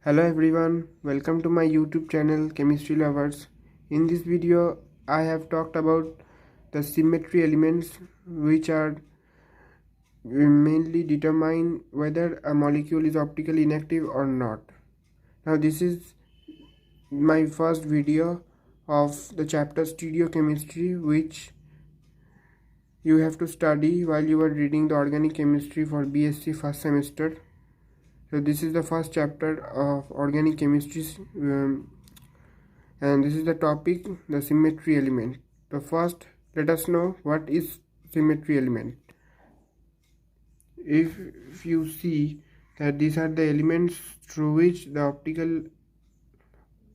Hello everyone, welcome to my YouTube channel Chemistry Lovers. In this video I have talked about the symmetry elements which are mainly determine whether a molecule is optically inactive or not. Now this is my first video of the chapter Stereochemistry, which you have to study while you are reading the organic chemistry for BSc first semester. So this is the first chapter of organic chemistry, and this is the topic, the symmetry element. So first let us know what is symmetry element. If you see that these are the elements through which the optical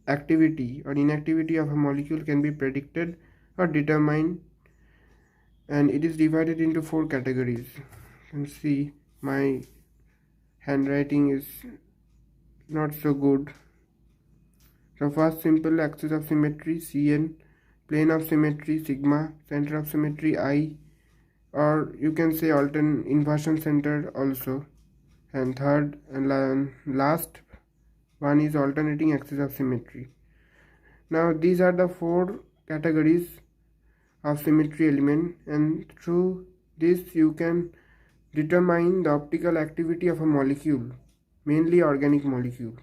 activity or inactivity of a molecule can be predicted or determined, and it is divided into 4 categories. You can see my handwriting is not so good. So first, simple axis of symmetry Cn, plane of symmetry sigma, center of symmetry I, or you can say alternate inversion center also. And third and last one is alternating axis of symmetry. Now these are the 4 categories of symmetry element, and through this you can determine the optical activity of a molecule, mainly organic molecule.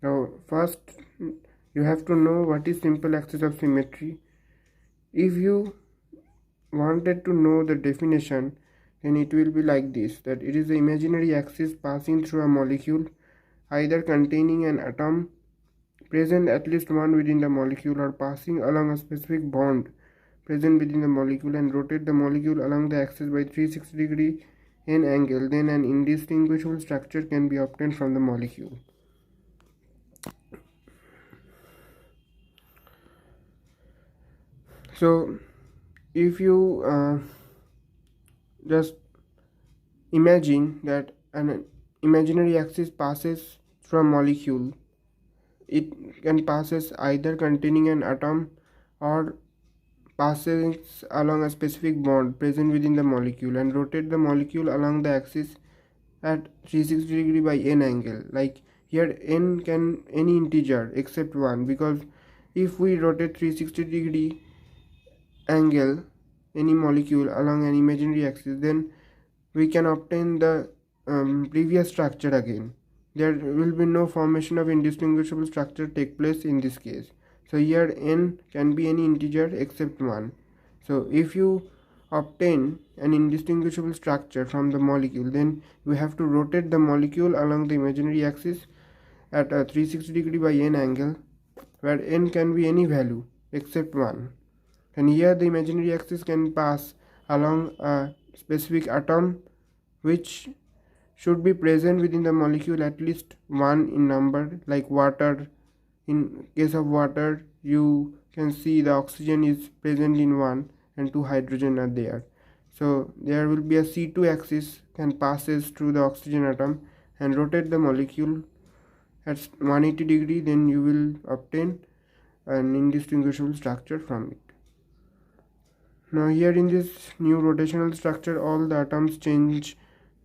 Now first you have to know what is simple axis of symmetry. If you wanted to know the definition, then it will be like this, that it is the imaginary axis passing through a molecule either containing an atom present at least one within the molecule or passing along a specific bond present within the molecule and rotate the molecule along the axis by 360-degree n angle. Then an indistinguishable structure can be obtained from the molecule. So if you just imagine that an imaginary axis passes through a molecule, it can passes either containing an atom or passes along a specific bond present within the molecule and rotate the molecule along the axis at 360-degree by n angle. Like here n can any integer except 1, because if we rotate 360-degree angle any molecule along an imaginary axis, then we can obtain the previous structure again. There will be no formation of indistinguishable structure take place in this case. So here n can be any integer except 1. So if you obtain an indistinguishable structure from the molecule, then you have to rotate the molecule along the imaginary axis at a 360-degree by n angle, where n can be any value except 1. And here the imaginary axis can pass along a specific atom which should be present within the molecule at least 1 in number, like water. In case of water, you can see the oxygen is present in 1 and 2 hydrogen are there. So there will be a C2 axis can passes through the oxygen atom and rotate the molecule at 180-degree, then you will obtain an indistinguishable structure from it. Now here in this new rotational structure, all the atoms change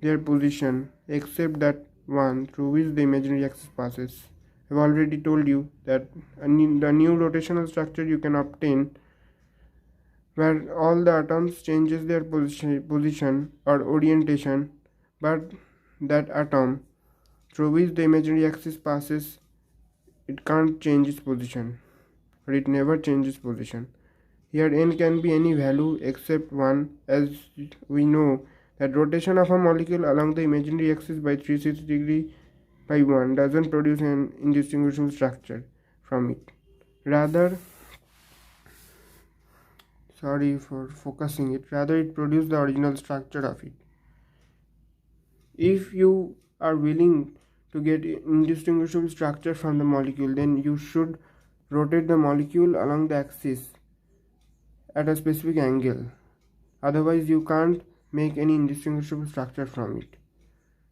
their position except that one through which the imaginary axis passes. I've already told you that the new rotational structure you can obtain where all the atoms changes their position or orientation, but that atom through which the imaginary axis passes, it can't change its position, or it never changes position. Here n can be any value except 1, as we know that rotation of a molecule along the imaginary axis by 360-degree by 1 doesn't produce an indistinguishable structure from it. Rather, sorry for focusing it, rather it produces the original structure of it. If you are willing to get indistinguishable structure from the molecule, then you should rotate the molecule along the axis at a specific angle. Otherwise you can't make any indistinguishable structure from it.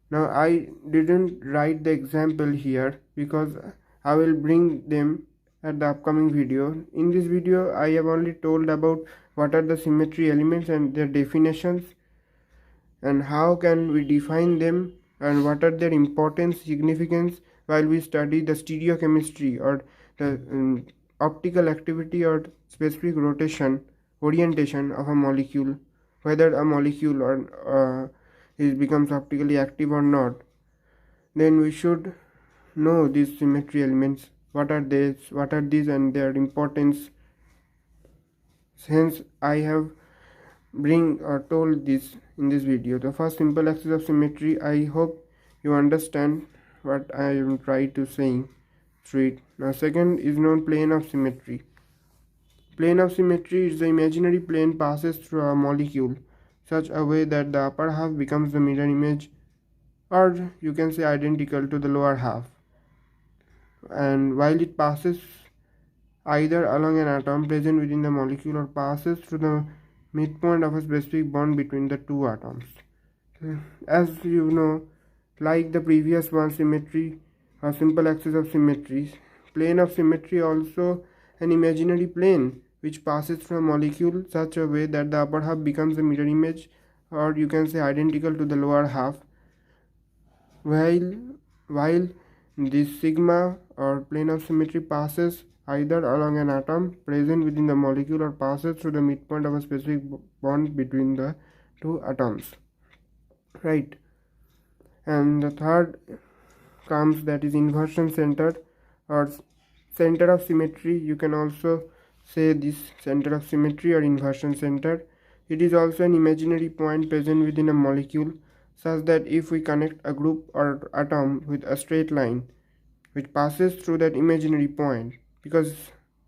Now I didn't write the example here because I will bring them at the upcoming video. In this video I have only told about what are the symmetry elements and their definitions and how can we define them and what are their importance, significance while we study the stereochemistry or the optical activity or specific rotation orientation of a molecule, whether a molecule or it becomes optically active or not. Then we should know these symmetry elements, what are these and their importance. Hence I have bring or told this in this video. The first, simple axis of symmetry. I hope you understand what I am trying to saying through it. Now second is known plane of symmetry. Plane of symmetry is the imaginary plane passes through a molecule such a way that the upper half becomes the mirror image, or you can say identical to the lower half, and while it passes either along an atom present within the molecule or passes through the midpoint of a specific bond between the two atoms. As you know, like the previous one, symmetry or simple axis of symmetry, plane of symmetry also an imaginary plane which passes from a molecule such a way that the upper half becomes a mirror image, or you can say identical to the lower half, while this sigma or plane of symmetry passes either along an atom present within the molecule or passes through the midpoint of a specific bond between the two atoms, right? And the third comes, that is inversion center or center of symmetry. You can also say this center of symmetry or inversion center. It is also an imaginary point present within a molecule such that if we connect a group or atom with a straight line which passes through that imaginary point, because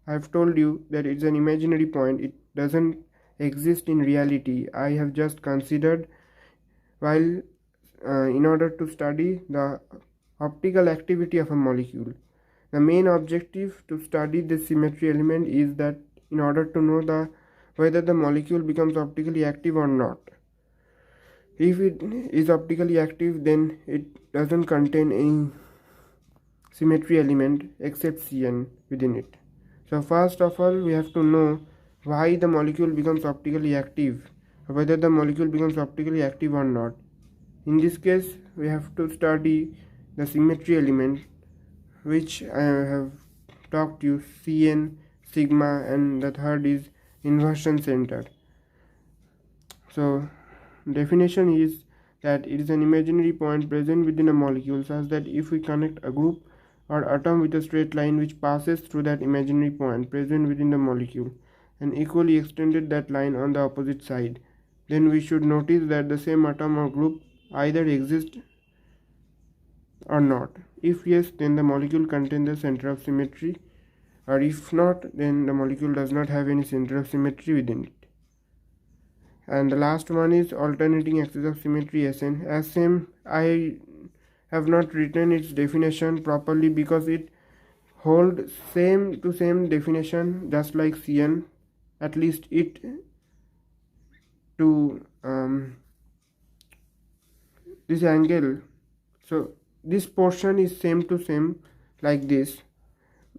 I have told you that it's an imaginary point, it doesn't exist in reality. I have just considered while in order to study the optical activity of a molecule. The main objective to study the symmetry element is that in order to know whether the molecule becomes optically active or not. If it is optically active, then it doesn't contain any symmetry element except Cn within it. So first of all, we have to know why the molecule becomes optically active, whether the molecule becomes optically active or not. In this case, we have to study the symmetry element, which I have talked to you, Cn, sigma, and the third is inversion center. So definition is that it is an imaginary point present within a molecule such that if we connect a group or atom with a straight line which passes through that imaginary point present within the molecule and equally extended that line on the opposite side, then we should notice that the same atom or group either exists or not. If yes, then the molecule contains the center of symmetry, or if not, then the molecule does not have any center of symmetry within it. And the last one is alternating axis of symmetry, SN. As same, I have not written its definition properly because it holds same to same definition just like Cn, at least it to this angle. So this portion is same to same like this.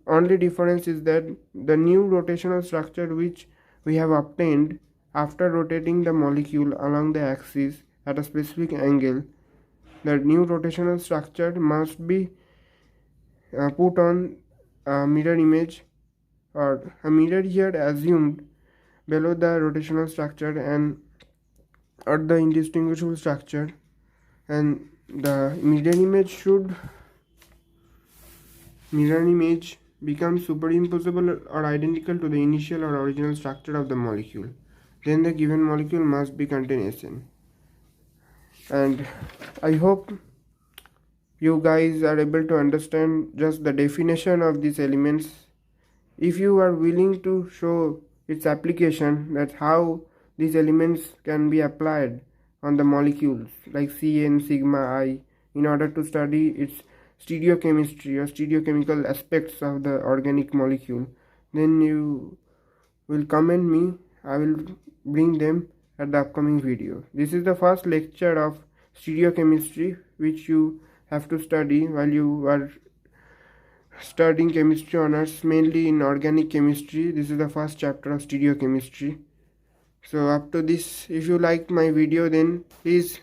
Only difference is that the new rotational structure which we have obtained after rotating the molecule along the axis at a specific angle, the new rotational structure must be put on a mirror image or a mirror here assumed below the rotational structure and or the indistinguishable structure, and the mirror image becomes superimposable or identical to the initial or original structure of the molecule. Then the given molecule must be contain Sn. And I hope you guys are able to understand just the definition of these elements. If you are willing to show its application, that's how these elements can be applied on the molecules like Cn, sigma, I, in order to study its stereochemistry or stereochemical aspects of the organic molecule, then you will comment me. I will bring them at the upcoming video. This is the first lecture of stereochemistry which you have to study while you are studying chemistry honors, mainly in organic chemistry. This is the first chapter of stereochemistry. So up to this, if you like my video, then please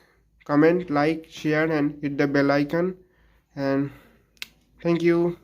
comment, like, share, and hit the bell icon. And thank you.